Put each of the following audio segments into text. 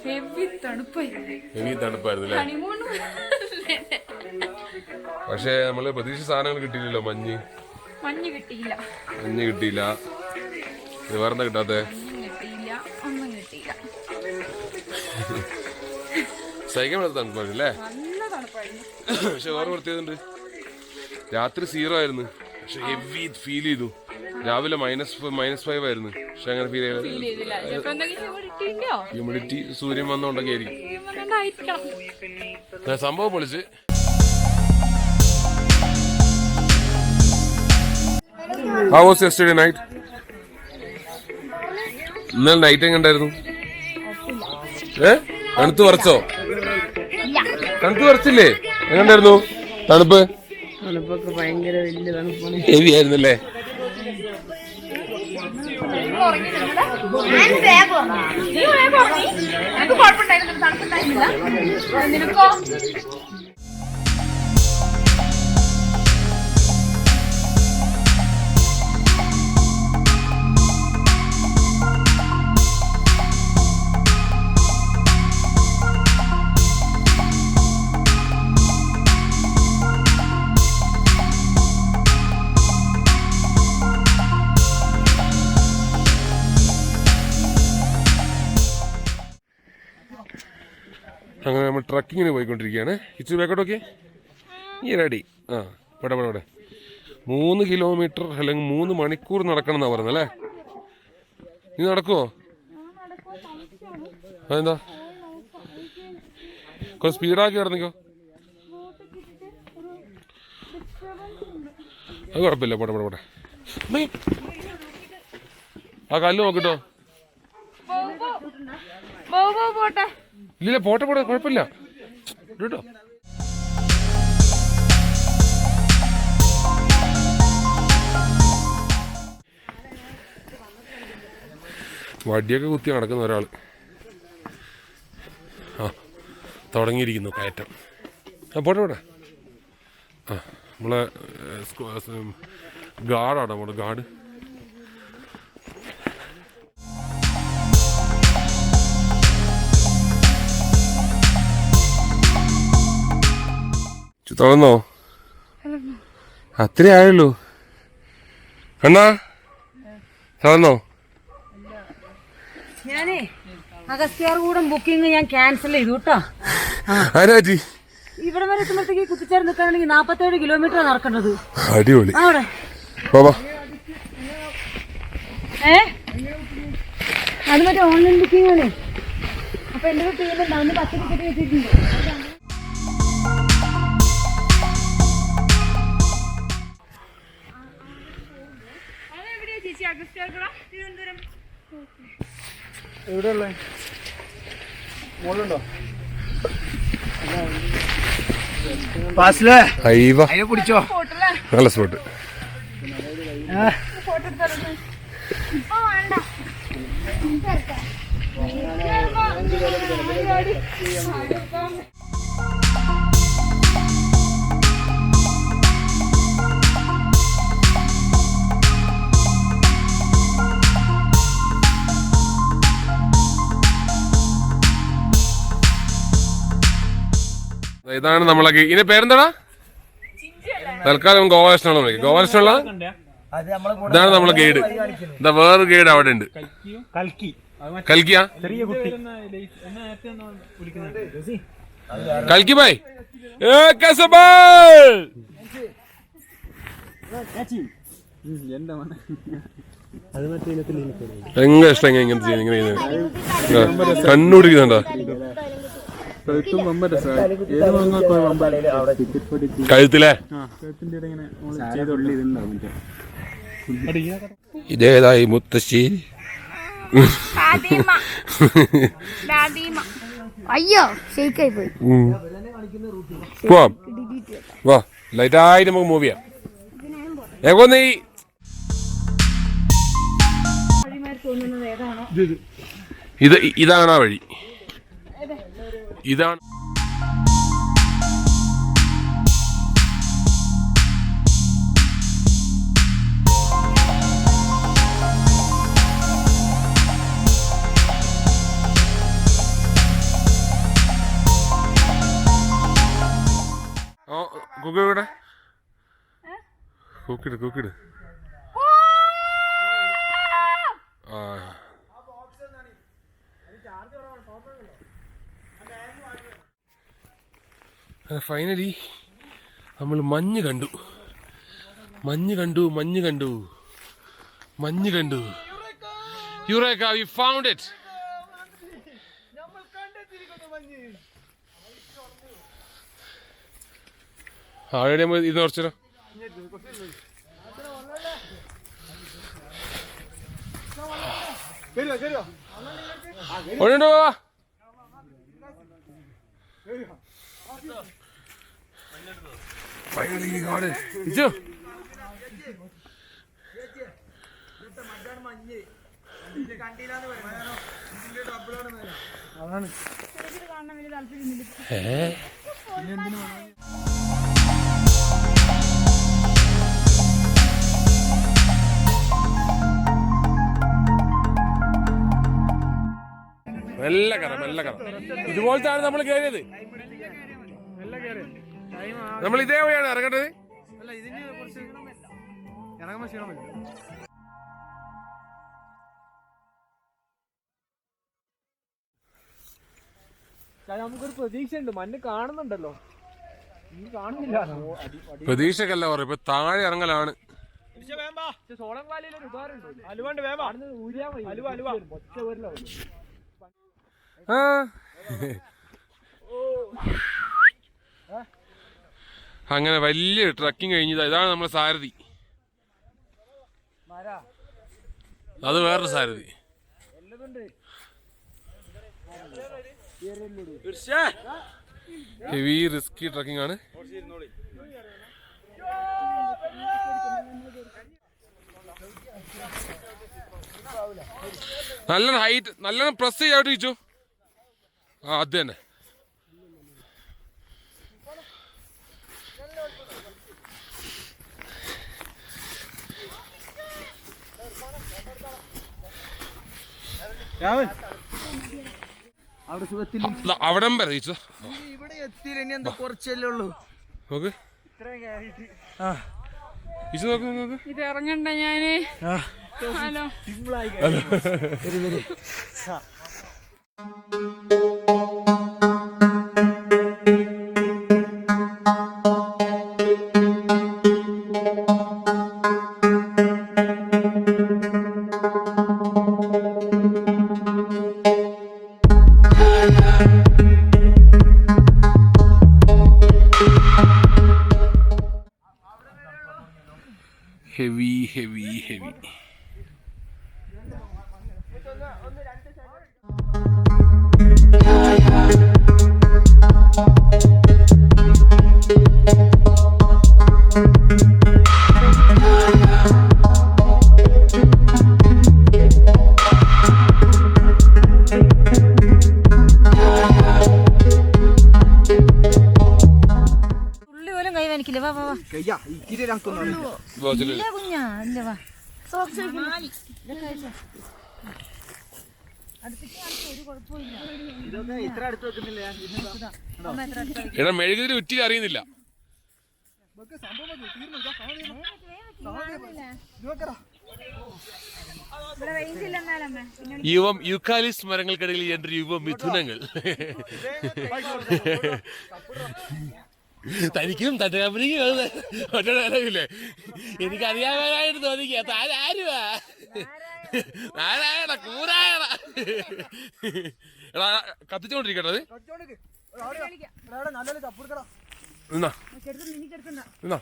Heavy തണുപ്പായിരുന്നു അല്ലേ? പക്ഷെ നമ്മള് പ്രതീക്ഷ സാധനങ്ങൾ കിട്ടിയില്ലല്ലോ. മഞ്ഞ് കിട്ടിയില്ല. വേറെന്താ കിട്ടാത്തെ? സഹിക്കാൻ പറ്റാത്ത തണുപ്പായിരുന്നു അല്ലേ? പക്ഷെ വേറെ പ്രത്യേകത, രാത്രി 0 ആയിരുന്നു, പക്ഷെ ഹെവി ഫീൽ ചെയ്തു. രാവിലെ -5 ആയിരുന്നു, പക്ഷെ അങ്ങനെ ഫീൽ ചെയ്തില്ല. ഹ്യൂമിഡിറ്റി സൂര്യൻ വന്നോണ്ടൊക്കെ ആയിരിക്കും സംഭവം. പൊളിച്ച്. How was yesterday night? ഇന്നലെ നൈറ്റ് എങ്ങണ്ടായിരുന്നു? തണുത്ത് വരച്ചോ? തണുത്ത് വരച്ചില്ലേ? എങ്ങണ്ടായിരുന്നു തണുപ്പ്? തണുപ്പൊക്കെ ഭയങ്കര വലിയ തണുപ്പാണ്. ഹെവി ആയിരുന്നല്ലേ? അങ്ങനെ നമ്മൾ ട്രക്കിങ്ങിന് പോയിക്കൊണ്ടിരിക്കുകയാണ്. ഇച്ചിരി ബാക്കോട്ടൊക്കെ ഈ റെഡി. ഇവിടെ 3 കിലോമീറ്റർ അല്ലെങ്കിൽ 3 മണിക്കൂർ നടക്കണം എന്നാ പറയുന്നത് അല്ലേ? നീ നടക്കുവോ? അതെന്താ? കുറച്ച് സ്പീഡാക്കി കിടന്നിക്കോ. അത് കുഴപ്പമില്ല. പോട്ടെ. ആ കല്ല് നോക്കിട്ടോ. ഇല്ല പോട്ടെ കുഴപ്പമില്ല കേട്ടോ. വടിയൊക്കെ കുത്തി നടക്കുന്ന ഒരാൾ തുടങ്ങിയിരിക്കുന്നു കയറ്റം. പോട്ടെ. നമ്മളെ ഗാർഡാണ് നമ്മുടെ ഗാർഡ്. തുറന്നോ? അത്രേ ആയുള്ളൂ. കണ്ണാ തുറന്നോ? ഞാനേ അഗസ്ത്യാർകൂടം ബുക്കിംഗ് ഞാൻ ക്യാൻസൽ ചെയ്തു കേട്ടോ. ആരാറ്റി? ഇവിടെ വരെ എത്തുമ്പോഴത്തേക്ക് കുത്തിച്ചേർ നിൽക്കാണെങ്കിൽ 47 കിലോമീറ്റർ നടക്കേണ്ടത്. അടിപൊളി. അവിടെ അത് മറ്റേ ഓൺലൈൻ ബുക്കിംഗ് ആണ്. അപ്പൊ എന്റെ ഒരു ടീം ഉണ്ടാവും, 10 ടിക്കറ്റ് വെച്ചിട്ടുണ്ട്. എവിടെയുള്ള മോളുണ്ടോ? പിടിച്ചോ. നല്ല സ്പോട്ട്. ഇതാണ് നമ്മളൊക്കെ. ഇതിന്റെ പേരെന്താടാ? തൽക്കാലം ഗോപാലകൃഷ്ണനാണോ വിളിക്കുക? ഗോപാലകൃഷ്ണനുള്ള ഇതാണ് നമ്മളെ ഗൈഡ്. എന്താ വേറെ ഗൈഡ് അവിടെ ഉണ്ട്. കൽക്കിയാ? കൽക്കി ഭായ് ഭയങ്കര ഇഷ്ടം ഇങ്ങനത്തെ ഇങ്ങനെ കണ്ണുപിടിക്കുന്നുണ്ടോ? കഴുത്തിലെ ഇതേതായി മുത്തശ്ശി? അയ്യോ ഷെയ്ക്കായി പോയി. പോവാം വാ, ലൈറ്റായിട്ട് നമുക്ക് മൂവ് ചെയ്യാം. ഇതാണ് ആ വഴി. ഇതാണ് കൂക്കിട് കൂക്കിട് കൂക്കിട്. ആ ഫൈനലി നമ്മൾ മഞ്ഞ് കണ്ടു. Eureka, we found it. ആടെ ഇത് കുറച്ചോ. ഓടുണ്ടോ വാ. Finally we got it. ഇച്ചോ മെല്ലെ കറ. ഇതുപോലത്താണ് നമ്മൾ കയറിയത്. നമ്മൾ ഇതേ വഴിയാണ് ഇറങ്ങേണ്ടത്. നമുക്കൊരു പ്രതീക്ഷ ഉണ്ട്. മഞ്ഞ് കാണുന്നുണ്ടല്ലോ, കാണുന്നില്ല. പ്രതീക്ഷക്കല്ല പറയും, ഇപ്പൊ താഴെ ഇറങ്ങലാണ്. സോളം വാലിയിൽ ഒരു ഉപകാരമുണ്ട്. അങ്ങനെ വലിയ ട്രക്കിങ് കഴിഞ്ഞതാ. ഇതാണ് നമ്മുടെ സാരഥി, അത് വേറൊരു സാരഥി. ഹെവി റിസ്കി ട്രക്കിംഗ് ആണ്. നല്ലോണം ഹൈറ്റ്, നല്ലോണം പ്രസ് ചെയ്യാട്ട് ചോദിച്ചു. ആ അത് തന്നെ. അവിടം വരെ ചോദിച്ചോ. ഇവിടെ എത്തിയില്ല, ഇനി എന്താ കുറച്ചല്ലേ ഉള്ളൂ. നോക്ക് നോക്ക്. ഇത് ഇറങ്ങണ്ട ഞാന്. Hello heavy heavy heavy. എടാ മെഴുകുതിരി ഉറ്റി അറിയുന്നില്ല. യുക്കാലിസ് മരങ്ങൾക്കിടയിൽ എൻ്റെ യുവമിഥുനങ്ങൾ. തനിക്കും തന്റെ കമ്പനിക്കും ഒറ്റ ഡയലോഗില്ലേ? എനിക്കറിയാമായിട്ട് തോന്നിക്കുക താരാരുവാ നാരായണ കൂരായണ. എടാ കത്തിച്ചോണ്ടിരിക്കട്ടെ അത്. നിന്നാ നിന്നാ.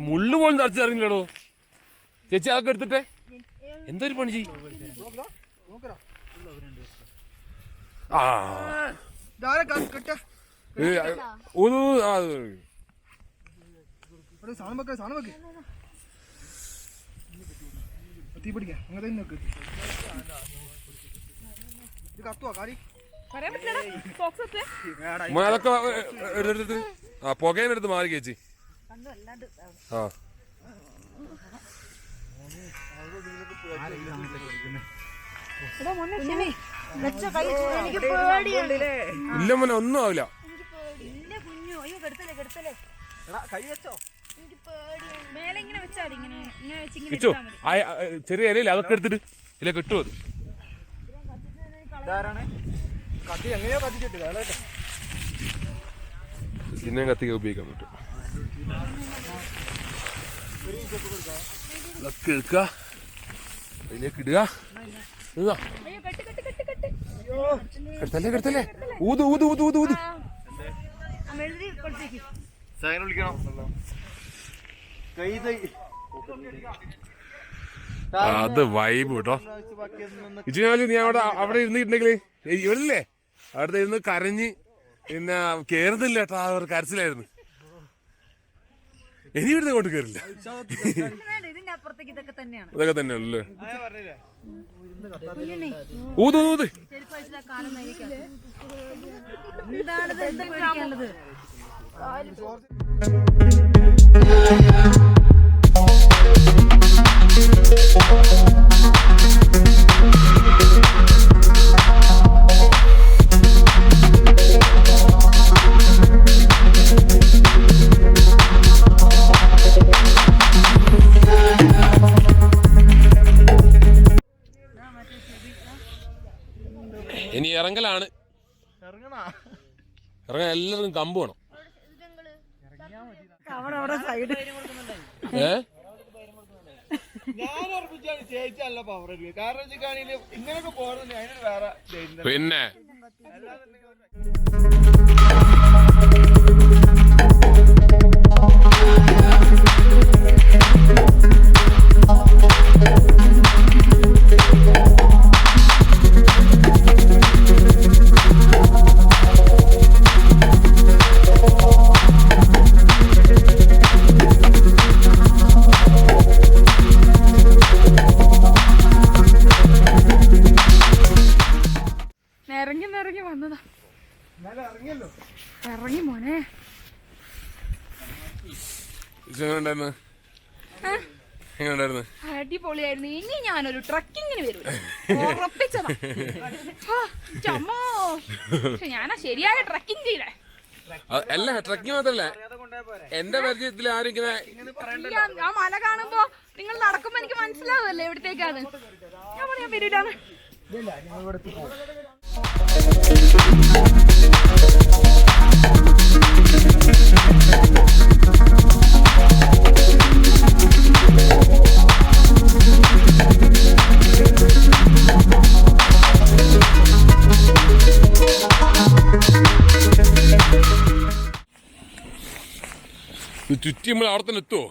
മുള്ളു പോലും തറച്ചറിഞ്ഞില്ലടോ ചേച്ചി. അതൊക്കെ എടുത്തിട്ടെ എന്തൊരു പണി ചെയ്യും. ആ തീ പിടിക്കാം. അങ്ങനെ നോക്ക്. ഇത് കത്തുവാ കാരി. അതൊക്കെ എടുത്തിട്ട് ആ പുകേനെടുത്ത് മാറി ചേച്ചി. ആ ഇല്ല മോനെ ഒന്നും ആവില്ല. കിച്ചു ചെറിയ ഇലയില്ല അതൊക്കെ എടുത്തിട്ട് ഇല്ല കിട്ടുമോ അത് പിന്നെയും കത്തിക്ക ഉപയോഗിക്കാൻ പറ്റും. ഇതൊക്കെ എടുക്കുക അതിലേക്ക് ഇടുക. കെടുത്തല്ലേ കെടുത്തല്ലേ ഊത് ഊത് ഊത് ഊത് ഊത്. അത് വൈബ് കേട്ടോ. ഇച്ചിരി നീ അവിടെ ഇരുന്നിട്ടുണ്ടെങ്കിൽ ഇവരില്ലേ അവിടെ ഇരുന്ന് കരഞ്ഞ് പിന്നെ കേറുന്നില്ല കേട്ടോ. ആ ഒരു കരച്ചിലായിരുന്നു. ഇനി ഇവിടുന്ന് അങ്ങോട്ട് കയറില്ല. ഇതൊക്കെ തന്നെയാണല്ലേ. ഊത് ഊത്. ഇനി ഇറങ്ങലാണ്. ഇറങ്ങാൻ എല്ലാവർക്കും കമ്പ് വേണം. പിന്നെ ഇറങ്ങി മോനെ. അടിപൊളിയായിരുന്നു. ഇനി ഞാനൊരു ട്രക്കിങ്ങിന് വരും ഉറപ്പിച്ചതാ. ഞാനാ ശരിയായ ട്രക്കിങ് ചെയ്തേ. അല്ല ട്രക്കിങ് മാത്രല്ല എന്റെ പരിചയത്തിൽ ആരും ഇങ്ങനെ ആ മല കാണുമ്പോ നിങ്ങൾ നടക്കുമ്പോ എനിക്ക് മനസ്സിലാവല്ലേ എവിടത്തേക്കാണ്. ഞാൻ പറയാൻ വരില്ലാന്ന്. ചുറ്റി നമ്മൾ അവിടെ തന്നെ എത്തുമോ?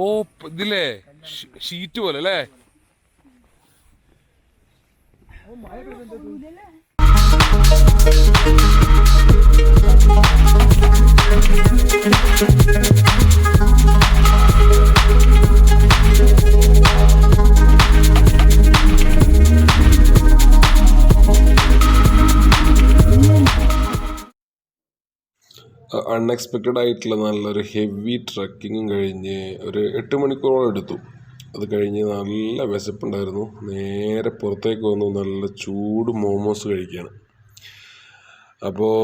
ഓ ഇതില്ലേ ഷീറ്റ് പോലെ അല്ലേ? അൺഎക്സ്പെക്റ്റഡ് ആയിട്ടുള്ള നല്ലൊരു ഹെവി ട്രക്കിങ്ങും കഴിഞ്ഞ് ഒരു 8 മണിക്കൂറോളം എടുത്തു. അത് കഴിഞ്ഞ് നല്ല വിശപ്പുണ്ടായിരുന്നു. നേരെ പുറത്തേക്ക് വന്നു നല്ല ചൂട് മോമോസ് കഴിക്കുകയാണ്. അപ്പോൾ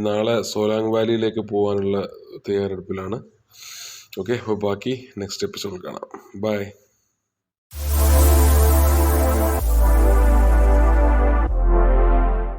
നാളെ സോലാങ് വാലിയിലേക്ക് പോകാനുള്ള തയ്യാറെടുപ്പിലാണ്. ഓക്കെ, അപ്പോൾ ബാക്കി നെക്സ്റ്റ് എപ്പിസോഡിൽ കാണാം. ബൈ.